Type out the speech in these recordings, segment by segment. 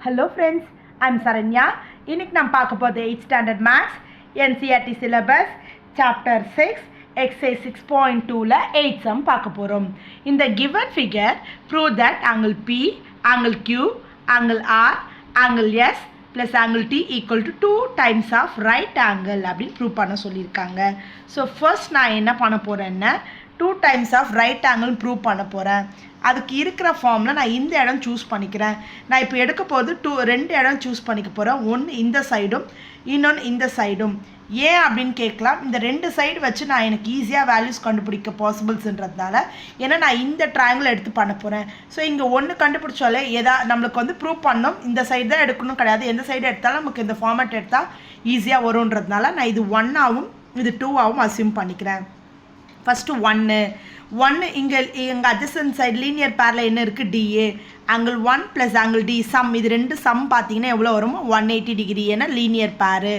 Hello friends, I'm Saranya. இன்னைக்கு நாம் பார்க்க போது 8th standard maths NCERT syllabus chapter 6 exercise 6.2ல 8 sum பார்க்க போறோம். In the given figure, prove that angle P, angle Q, angle R, angle S plus angle T equal to 2 times of right angle அப்படின்னு prove பண்ண சொல்லியிருக்காங்க. So first நான் என்ன பண்ண போறேன்னா 2 times of right angle prove பண்ண போறேன். அதுக்கு இருக்கிற ஃபார்மில் நான் இந்த இடம் சூஸ் பண்ணிக்கிறேன். நான் இப்போ எடுக்க போது ரெண்டு இடம் சூஸ் பண்ணிக்க போகிறேன். ஒன்று இந்த சைடும் இன்னொன்று இந்த சைடும். ஏன் அப்படின்னு கேட்கலாம். இந்த ரெண்டு சைடு வச்சு நான் எனக்கு ஈஸியாக வேல்யூஸ் கண்டுபிடிக்க பாசிபிள்ஸ்ன்றதுனால ஏன்னா நான் இந்த ட்ரையாங்கிள் எடுத்து பண்ண போகிறேன். ஸோ இங்கே ஒன்று கண்டுபிடிச்சாலே நம்மளுக்கு வந்து ப்ரூவ் பண்ணணும். இந்த சைடு தான் எடுக்கணும் கிடையாது. எந்த சைடு எடுத்தாலும் நமக்கு இந்த ஃபார்மேட் எடுத்தால் ஈஸியாக வரும்ன்றதுனால நான் இது 1ஆகவும் இது 2ஆகவும் அசியூம் பண்ணிக்கிறேன். ஃபஸ்ட்டு ஒன்று இங்கே எங்கள் அட்ஜசன்ட் சைடு லீனியர் பேரில் என்ன இருக்குது TA angle 1 plus angle T sum. இது ரெண்டு சம் பார்த்தீங்கன்னா எவ்வளோ வருமோ 180 டிகிரி. ஏன்னா linear pair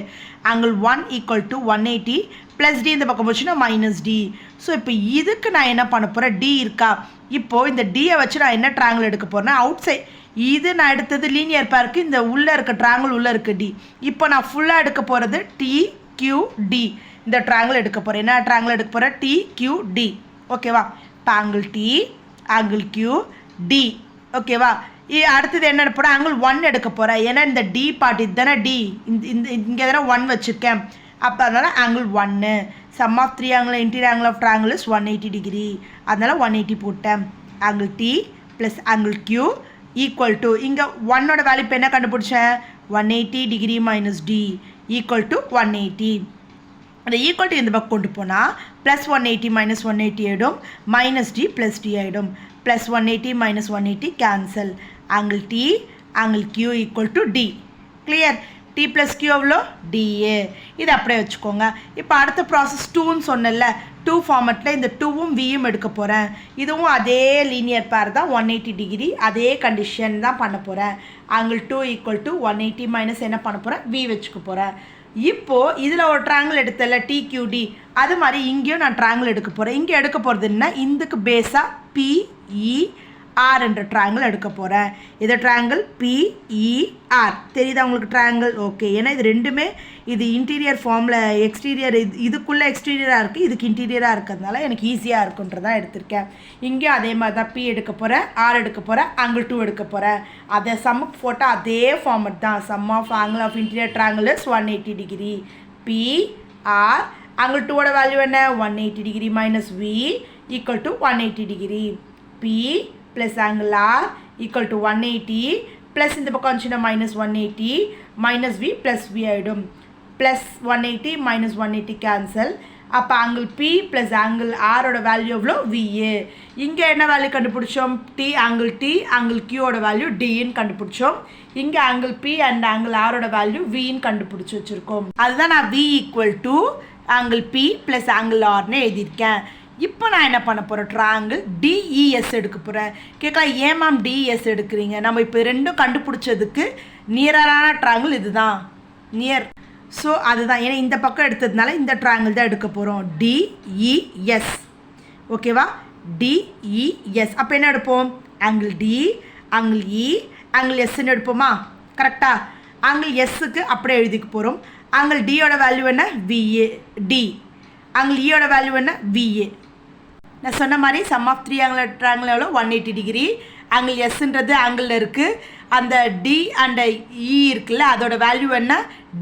angle 1 equal to 180 plus T இந்த பக்கம் போச்சுன்னா மைனஸ் டி. ஸோ இப்போ இதுக்கு நான் என்ன பண்ண போகிறேன், டி இருக்கா. இப்போது இந்த டியை வச்சு நான் என்ன ட்ராங்கிள் எடுக்க போகிறேன்னா அவுட் சைட். இது நான் எடுத்தது லீனியர் பேருக்கு இந்த உள்ளே இருக்க ட்ராங்கிள் உள்ளே இருக்க டி. இப்போ நான் ஃபுல்லாக எடுக்க போகிறது டி கியூ டி. இந்த ட்ராங்கிள் எடுக்க போகிறேன். என்ன ட்ராங்கிள் எடுக்க போகிறேன், டி கியூ டி. ஓகேவா. இப்போ angle T angle Q T. ஓகேவா. அடுத்தது என்ன எடுக்க போகிறேன், ஆங்கிள் 1 எடுக்க போகிறேன். ஏன்னா இந்த டி பார்ட் இது தானே டி, இந்த இங்கே தானே 1 வச்சுருக்கேன். அப்போ அதனால் angle 1 sum of 3 angle interior angle of triangle is 180 degree. அதனால் 180 போட்டேன். Angle T plus angle Q equal to இங்கே 1ஓட வேல்யூ இப்போ என்ன கண்டுபிடிச்சேன், 180 degree minus T equal to 180. அந்த ஈக்குவல் டு இந்த பக்கம் கொண்டு போனால் ப்ளஸ் 180 மைனஸ் 180 ஆகிடும், மைனஸ் டி ப்ளஸ் டி ஆகிடும். Plus 180 minus 180 cancel. Angle T angle Q equal to T. Clear. T plus Q எவ்வளோ, டிஏ. இது அப்படியே வச்சுக்கோங்க. இப்போ அடுத்த ப்ராசஸ் 2ன்னு சொன்னல, 2 ஃபார்மெட்டில் இந்த 2வும் வியும் எடுக்க போகிறேன். இதுவும் அதே லீனியர் பேர் தான் 180 டிகிரி. அதே கண்டிஷன் தான் பண்ண போகிறேன். ஆங்கிள் 2 ஈக்குவல் டு 180 மைனஸ் என்ன பண்ண போகிறேன், வி வச்சுக்க போகிறேன். இப்போது இதில் ஒரு ட்ராங்கிள் எடுத்தல டிக்யூடி, அது மாதிரி இங்கேயும் நான் ட்ராங்கிள் எடுக்க போகிறேன். இங்கே எடுக்க போகிறதுன்னா இதுக்கு பேஸாக பிஇஆர் என்ற ட்ராங்கிள் எடுக்க போகிறேன். இது ட்ராங்கிள் பிஇஆர் தெரியுதா உங்களுக்கு ட்ராங்கிள். ஓகே. ஏன்னா இது ரெண்டுமே இது இன்டீரியர் ஃபார்மில் எக்ஸ்டீரியர் இதுக்குள்ளே எக்ஸ்டீரியராக இருக்குது, இதுக்கு இன்டீரியராக இருக்கிறதுனால எனக்கு ஈஸியாக இருக்குன்றதான் எடுத்திருக்கேன். இங்கேயும் அதே மாதிரி தான் பி எடுக்க போகிறேன், ஆர் எடுக்க போகிறேன், ஆங்கிள் 2 எடுக்க போகிறேன். அதை சம்முக்கு போட்டால் அதே ஃபார்மெட் தான். Sum of angle of interior triangle is 180 degree. P R angle 2ஓட வேல்யூ என்ன, 180 degree minus V equal to 180 degree. P plus angle R equal to 180 plus இந்த பக்கம் வந்துச்சுன்னா minus 180 minus V plus V ஆகிடும். Plus 180 minus 180 cancel. அப்போ angle P plus angle ஆரோட value எவ்வளோ, விஏ. இங்கே என்ன வேல்யூ கண்டுபிடிச்சோம், டி ஆங்கிள் கியூவோட வேல்யூ டின்னு கண்டுபிடிச்சோம். இங்கே ஆங்கிள் பி அண்ட் ஆங்கிள் ஆரோட வேல்யூ வின்னு கண்டுபிடிச்சி வச்சுருக்கோம். அதுதான் நான் V equal to angle P plus angle ஆர்னு எழுதியிருக்கேன். இப்போ நான் என்ன பண்ண போகிறேன், ட்ராங்கிள் டிஇஎஸ் எடுக்க போகிறேன். கேட்கலாம் ஏன் மேம் டிஇஎஸ் எடுக்கிறீங்க, நம்ம இப்போ ரெண்டும் கண்டுபிடிச்சதுக்கு நியரான ட்ராங்கிள் இது தான் நியர். ஸோ அதுதான், ஏன்னா இந்த பக்கம் எடுத்ததுனால இந்த ட்ராங்கிள் தான் எடுக்க போகிறோம். டிஇஎஸ். ஓகேவா. டிஇஎஸ். அப்போ என்ன எடுப்போம், angle T angle E angle எஸ்ன்னு எடுப்போமா. கரெக்டாக. ஆங்கிள் எஸ்ஸுக்கு அப்படியே எழுதிக்க போகிறோம். ஆங்கிள் டியோட வேல்யூ என்ன, விஏ டி. ஆங்கிள் இயோட வேல்யூ என்ன, விஏ. நான் சொன்ன மாதிரி சம் ஆஃப் 3 ஆங்கிள் ட்ராங்கிள் எவ்வளோ, 180 டிகிரி. ஆங்கிள் எஸ்ன்றது ஆங்கிளில் இருக்குது. அந்த டி அண்ட் இ இருக்குல்ல, அதோட வேல்யூ என்ன,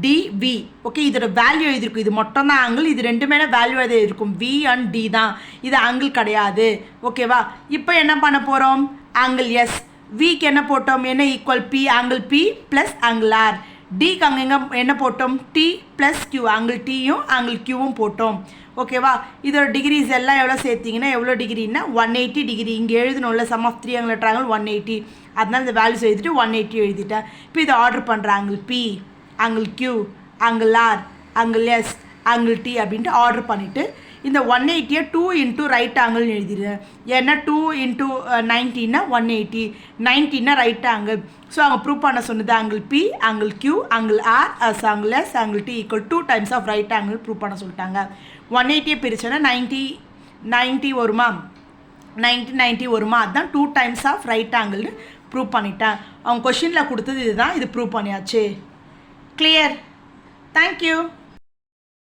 டிவி. ஓகே. இதோட வேல்யூ எழுதிருக்கும். இது மட்டும் தான் ஆங்கிள், இது ரெண்டுமே வேல்யூ எது இருக்கும், வி அண்ட் டி தான். இது ஆங்கிள் கிடையாது. ஓகேவா. இப்போ என்ன பண்ண போகிறோம், ஆங்கிள் எஸ். விக்கு என்ன போட்டோம், என்ன equal P angle P plus angle R. டிக்கு அங்கே எங்கே என்ன போட்டோம், டி ப்ளஸ் கியூ ஆங்கிள் டியும் ஆங்கிள் கியூவும் போட்டோம். ஓகேவா. இதோட டிகிரிஸ் எல்லாம் எவ்வளோ சேர்த்திங்கன்னா எவ்வளோ டிகிரின்னா 180 டிகிரி. இங்கே எழுதணும்ல சம் ஆஃப் 3 ஆங்கிள் ட்ராங்கிள் 180. அதனால் இந்த வேல்யூஸ் எழுதிட்டு 180 எழுதிட்டேன். இப்போ இதை ஆர்டர் பண்ணுறேன். Angle P angle Q angle R angle S angle T அப்படின்ட்டு ஆர்டர் பண்ணிவிட்டு இந்த 180 2 இன்ட்டு ரைட் ஆங்கிள்னு எழுதிடுறேன். ஏன்னா 2 இன்ட்டு 90னா 180, 90னா ரைட் ஆங்கிள். ஸோ அவங்க ப்ரூவ் பண்ண சொன்னது angle P angle Q angle R as angle S angle T equal 2 times of right angle prove பண்ண சொல்லிட்டாங்க. 180 பிரிச்சோன்னா 90 வருமா, 90 வருமா. அதுதான் 2 டைம்ஸ் ஆஃப் ரைட் ஆங்கிள்னு ப்ரூவ் பண்ணிட்டேன். அவங்க கொஷினில் கொடுத்தது இதுதான், இது ப்ரூவ் பண்ணியாச்சு. கிளியர்? தேங்க்யூ.